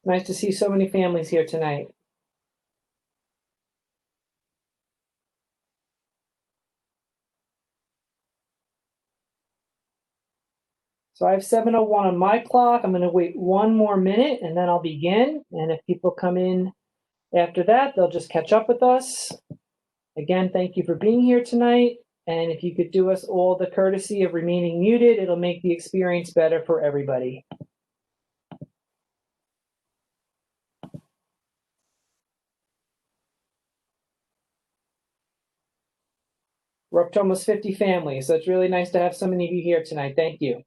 Nice to see so many families here tonight. So I have 7:01 on my clock. I'm going to wait one more minute and then I'll begin. And if people come in after that, they'll just catch up with us. Again, thank you for being here tonight. And if you could do us all the courtesy of remaining muted, it'll make the experience better for everybody. We're up to almost 50 families, so it's really nice to have so many of you here tonight. Thank you.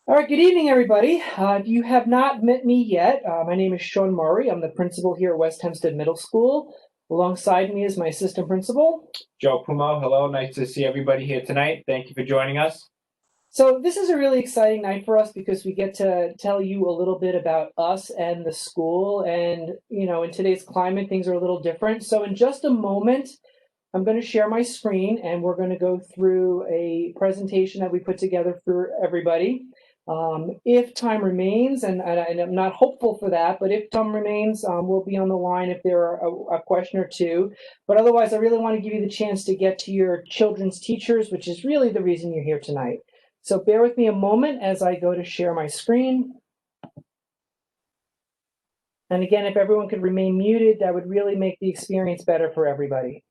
All right, good evening, everybody. If you have not met me yet, my name is Sean Murray. I'm the principal here at West Hempstead Middle School. Alongside me is my assistant principal, Joe Pumo. Hello, nice to see everybody here tonight. Thank you for joining us. So this is a really exciting night for us because we get to tell you a little bit about us and the school. And, you know, in today's climate, things are a little different. So in just a moment, I'm going to share my screen and we're going to go through a presentation that we put together for everybody. If time remains, and I'm not hopeful for that, but if time remains, we'll be on the line if there are a question or two. But otherwise, I really want to give you the chance to get to your children's teachers, which is really the reason you're here tonight. So bear with me a moment as I go to share my screen. And again, if everyone could remain muted, that would really make the experience better for everybody.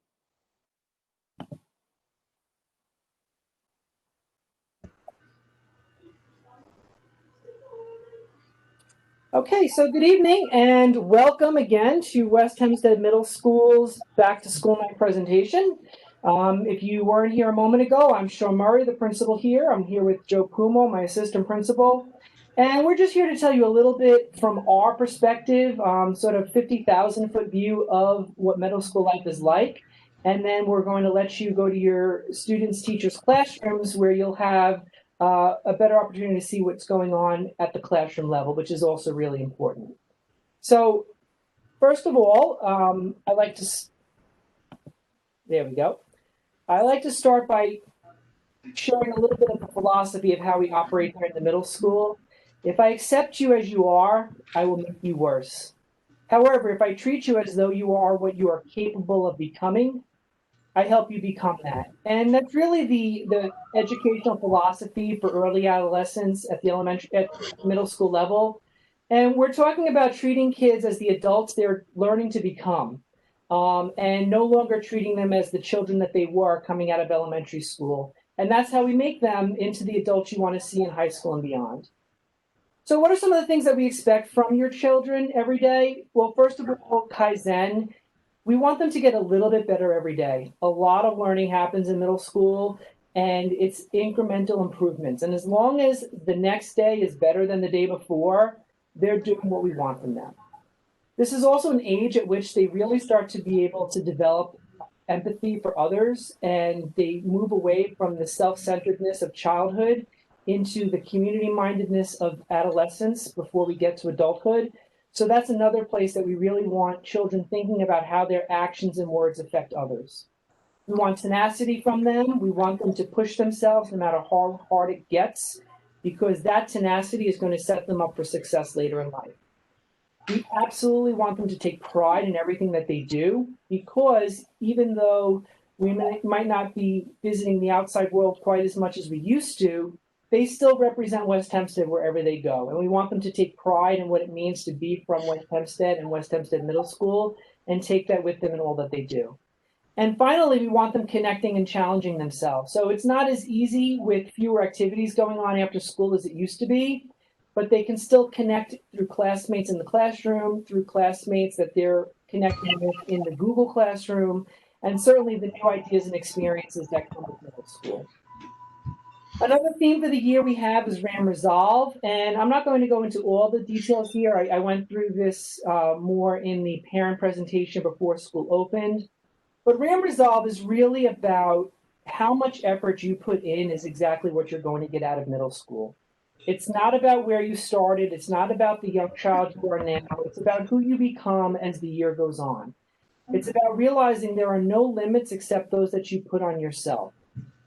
Okay, so good evening and welcome again to West Hempstead Middle School's Back to School Night presentation. If you weren't here a moment ago, I'm Sean Murray, the principal here. I'm here with Joe Pumo, my assistant principal. And we're just here to tell you a little bit from our perspective, sort of 50,000-foot view of what middle school life is like. And then we're going to let you go to your students' teachers' classrooms where you'll have a better opportunity to see what's going on at the classroom level, which is also really important. So first of all, I like to, there we go. I like to start by sharing a little bit of the philosophy of how we operate here in the middle school. If I accept you as you are, I will make you worse. However, if I treat you as though you are what you are capable of becoming, I help you become that. And that's really the educational philosophy for early adolescents at the middle school level. And we're talking about treating kids as the adults they're learning to become, and no longer treating them as the children that they were coming out of elementary school. And that's how we make them into the adults you want to see in high school and beyond. So what are some of the things that we expect from your children every day? Well, first of all, Kaizen. We want them to get a little bit better every day. A lot of learning happens in middle school and it's incremental improvements. And as long as the next day is better than the day before, they're doing what we want from them. This is also an age at which they really start to be able to develop empathy for others and they move away from the self-centeredness of childhood into the community-mindedness of adolescence before we get to adulthood. So that's another place that we really want children thinking about how their actions and words affect others. We want tenacity from them. We want them to push themselves no matter how hard it gets, because that tenacity is going to set them up for success later in life. We absolutely want them to take pride in everything that they do, because even though we might not be visiting the outside world quite as much as we used to, they still represent West Hempstead wherever they go. And we want them to take pride in what it means to be from West Hempstead and West Hempstead Middle School and take that with them in all that they do. And finally, we want them connecting and challenging themselves. So it's not as easy with fewer activities going on after school as it used to be, but they can still connect through classmates in the classroom, through classmates that they're connecting with in the Google Classroom, and certainly the new ideas and experiences that come with middle school. Another theme for the year we have is RAM Resolve, and I'm not going to go into all the details here. I went through this more in the parent presentation before school opened. But RAM Resolve is really about how much effort you put in is exactly what you're going to get out of middle school. It's not about where you started. It's not about the young child you are now. It's about who you become as the year goes on. It's about realizing there are no limits except those that you put on yourself.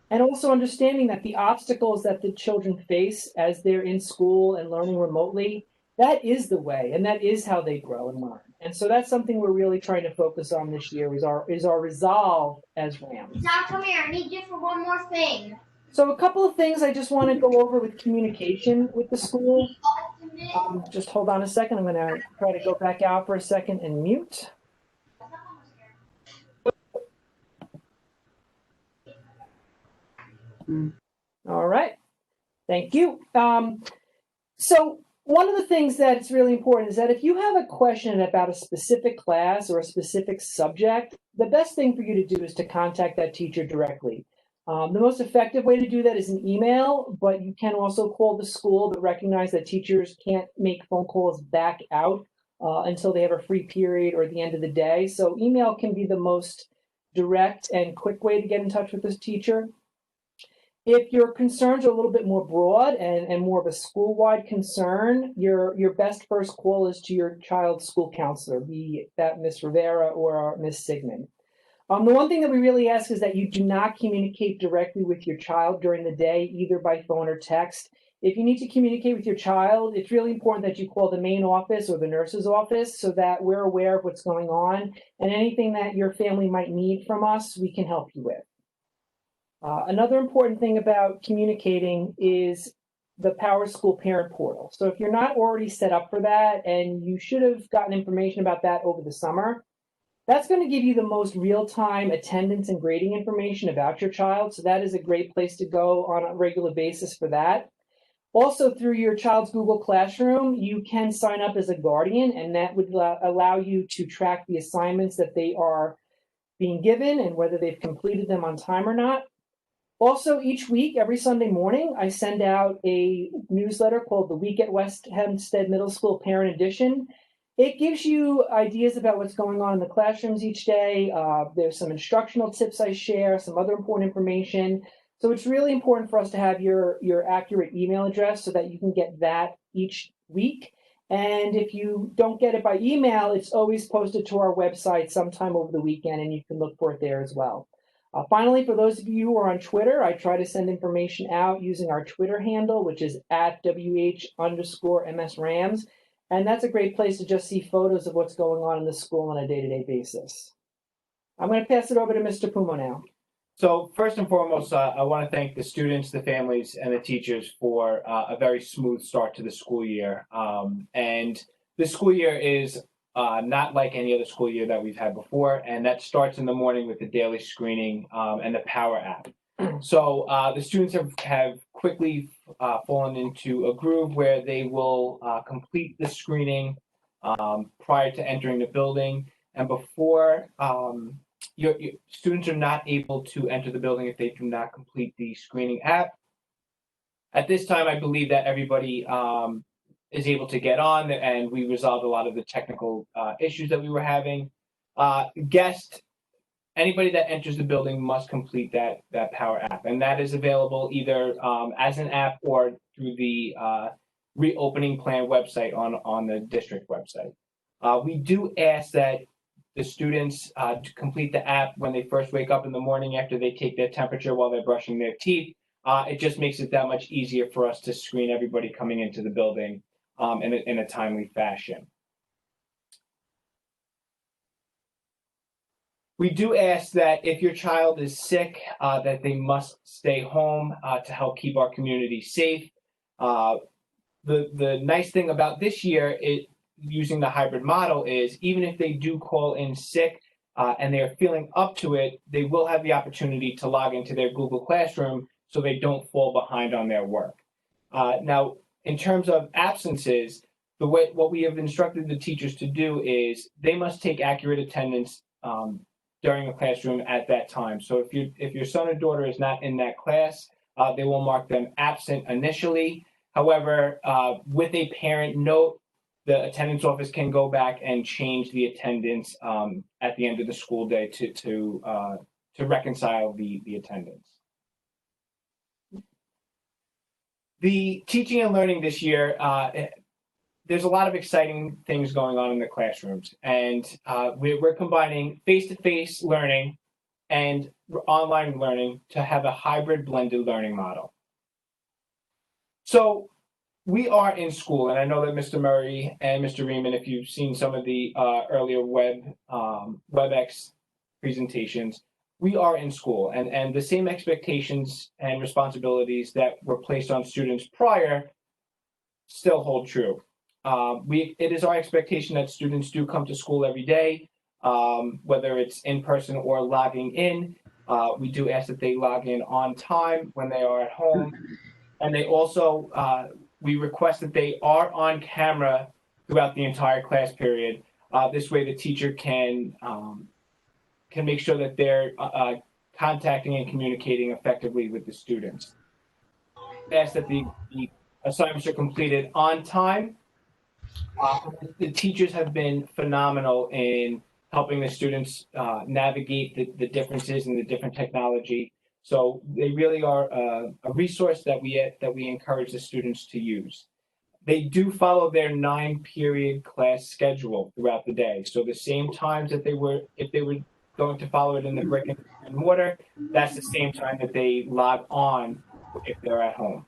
And also understanding that the obstacles that the children face as they're in school and learning remotely, that is the way, and that is how they grow and learn. And so that's something we're really trying to focus on this year is our resolve as Rams. Dad, come here. I need you for one more thing. So a couple of things I just want to go over with communication with the school. Just hold on a second. I'm going to try to go back out for a second and mute. All right. Thank you. So one of the things that's really important is that if you have a question about a specific class or a specific subject, the best thing for you to do is to contact that teacher directly. The most effective way to do that is an email, but you can also call the school, but recognize that teachers can't make phone calls back out until they have a free period or at the end of the day. So email can be the most direct and quick way to get in touch with this teacher. If your concerns are a little bit more broad and more of a school-wide concern, your best first call is to your child's school counselor, be that Miss Rivera or Miss Sigmund. The one thing that we really ask is that you do not communicate directly with your child during the day, either by phone or text. If you need to communicate with your child, it's really important that you call the main office or the nurse's office so that we're aware of what's going on, and anything that your family might need from us, we can help you with. Another important thing about communicating is the Power School Parent Portal. So if you're not already set up for that, and you should have gotten information about that over the summer, that's going to give you the most real-time attendance and grading information about your child. So that is a great place to go on a regular basis for that. Also, through your child's Google Classroom, you can sign up as a guardian, and that would allow you to track the assignments that they are being given and whether they've completed them on time or not. Also, each week, every Sunday morning, I send out a newsletter called The Week at West Hempstead Middle School Parent Edition. It gives you ideas about what's going on in the classrooms each day. There's some instructional tips I share, some other important information. So it's really important for us to have your accurate email address so that you can get that each week. And if you don't get it by email, it's always posted to our website sometime over the weekend, and you can look for it there as well. Finally, for those of you who are on Twitter, I try to send information out using our Twitter handle, which is at WH_MS Rams. And that's a great place to just see photos of what's going on in the school on a day-to-day basis. I'm going to pass it over to Mr. Pumo now. So first and foremost, I want to thank the students, the families, and the teachers for a very smooth start to the school year. And this school year is not like any other school year that we've had before, and that starts in the morning with the daily screening and the Power app. So the students have quickly fallen into a groove where they will complete the screening prior to entering the building, and before your students are not able to enter the building if they do not complete the screening app. At this time, I believe that everybody is able to get on, and we resolved a lot of the technical issues that we were having. Anybody that enters the building must complete that Power app, and that is available either as an app or through the reopening plan website on the district website. We do ask that the students to complete the app when they first wake up in the morning after they take their temperature while they're brushing their teeth. It just makes it that much easier for us to screen everybody coming into the building in a timely fashion. We do ask that if your child is sick, that they must stay home to help keep our community safe. The nice thing about this year using the hybrid model is even if they do call in sick and they're feeling up to it, they will have the opportunity to log into their Google Classroom so they don't fall behind on their work. Now, in terms of absences, what we have instructed the teachers to do is they must take accurate attendance during the classroom at that time. So if your son or daughter is not in that class, they will mark them absent initially. However, with a parent note, the attendance office can go back and change the attendance at the end of the school day to reconcile the attendance. The teaching and learning this year, there's a lot of exciting things going on in the classrooms, and we're combining face-to-face learning and online learning to have a hybrid blended learning model. So we are in school, and I know that Mr. Murray and Mr. Riemann, if you've seen some of the earlier WebEx presentations, we are in school, and the same expectations and responsibilities that were placed on students prior still hold true. It is our expectation that students do come to school every day, whether it's in person or logging in. We do ask that they log in on time when they are at home, and they also we request that they are on camera throughout the entire class period. This way, the teacher can make sure that they're contacting and communicating effectively with the students. We ask that the assignments are completed on time. The teachers have been phenomenal in helping the students navigate the differences in the different technology. So they really are a resource that we encourage the students to use. They do follow their 9-period class schedule throughout the day. So the same times that if they were going to follow it in the brick and mortar, that's the same time that they log on if they're at home.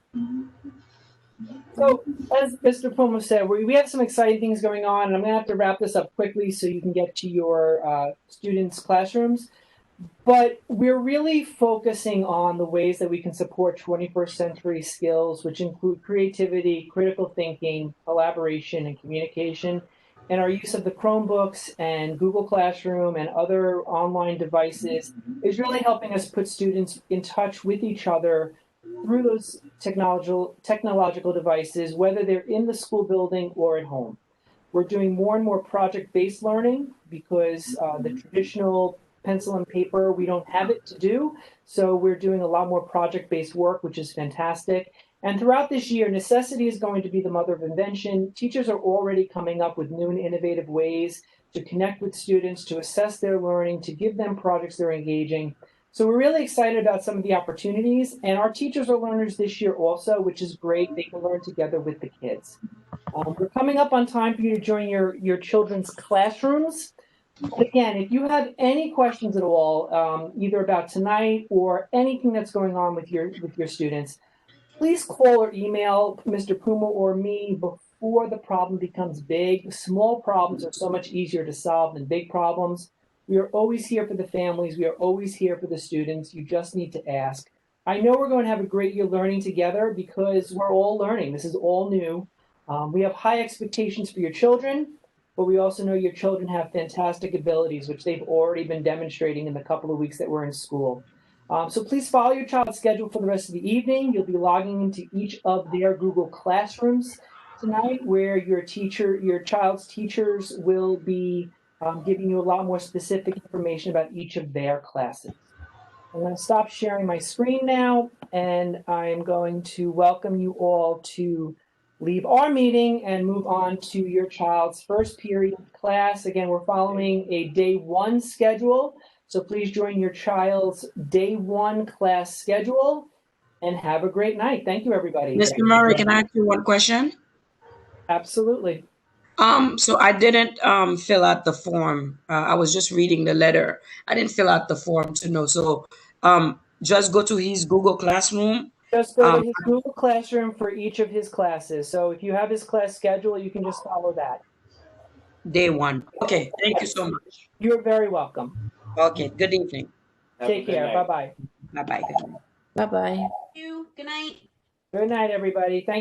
So, as Mr. Puma said, we have some exciting things going on, and I'm going to have to wrap this up quickly so you can get to your students' classrooms. But we're really focusing on the ways that we can support 21st century skills, which include creativity, critical thinking, collaboration, and communication. And our use of the Chromebooks and Google Classroom and other online devices is really helping us put students in touch with each other through those technological devices, whether they're in the school building or at home. We're doing more and more project-based learning because the traditional pencil and paper, we don't have it to do. So we're doing a lot more project-based work, which is fantastic. And throughout this year, necessity is going to be the mother of invention. Teachers are already coming up with new and innovative ways to connect with students, to assess their learning, to give them projects they're engaging. So we're really excited about some of the opportunities, and our teachers are learners this year also, which is great. They can learn together with the kids. We're coming up on time for you to join your children's classrooms. But again, if you have any questions at all, either about tonight or anything that's going on with your students, please call or email Mr. Puma or me before the problem becomes big. Small problems are so much easier to solve than big problems. We are always here for the families. We are always here for the students. You just need to ask. I know we're going to have a great year learning together because we're all learning. This is all new. We have high expectations for your children, but we also know your children have fantastic abilities, which they've already been demonstrating in the couple of weeks that we're in school. So please follow your child's schedule for the rest of the evening. You'll be logging into each of their Google Classrooms tonight, where your child's teachers will be giving you a lot more specific information about each of their classes. I'm going to stop sharing my screen now, and I'm going to welcome you all to leave our meeting and move on to your child's first period class. Again, we're following a day 1 schedule, so please join your child's day 1 class schedule, and have a great night. Thank you, everybody. Mr. Murray, can I ask you one question? Absolutely. So I didn't fill out the form. I was just reading the letter. I didn't fill out the form to know. So just go to his Google Classroom. Just go to his Google Classroom for each of his classes. So if you have his class schedule, you can just follow that. Day 1. Okay, thank you so much. You're very welcome. Okay, good evening. Take care. Bye-bye. Bye-bye. Bye-bye. Good night. Good night, everybody. Thank you.